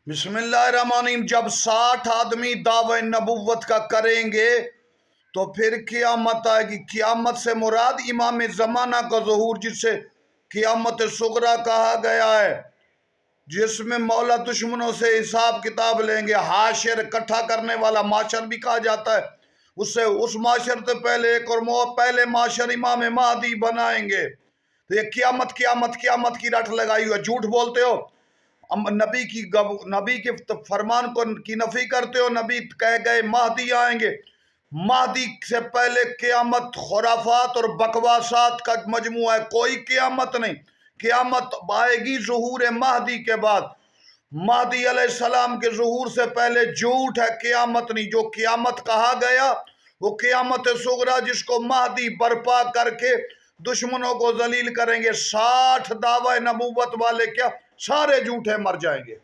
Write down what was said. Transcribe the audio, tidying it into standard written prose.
بسم اللہ الرحمن الرحیم. جب 60 آدمی دعوی نبوت کا کریں گے تو پھر قیامت آئے گی. قیامت سے مراد امام زمانہ کا ظہور، جس سے قیامت صغریٰ کہا گیا ہے، جس میں مولا دشمنوں سے حساب کتاب لیں گے. حاشر اکٹھا کرنے والا معاشر بھی کہا جاتا ہے. اس معاشر سے پہلے ایک اور پہلے معاشر امام مہدی بنائیں گے. تو یہ قیامت قیامت قیامت کی رٹ لگائی ہوئی ہے. جھوٹ بولتے ہو، نبی کے فرمان کی نفی کرتے ہو. نبی کہہ گئے مہدی آئیں گے. مہدی سے پہلے قیامت خرافات اور بکواسات کا مجموعہ ہے، کوئی قیامت نہیں. قیامت آئے گی ظہور مہدی کے بعد. مہدی علیہ السلام کے ظہور سے پہلے جھوٹ ہے، قیامت نہیں. جو قیامت کہا گیا وہ قیامت صغریٰ، جس کو مہدی برپا کر کے دشمنوں کو ذلیل کریں گے. 60 دعوی نبوت والے کیا سارے جھوٹے مر جائیں گے.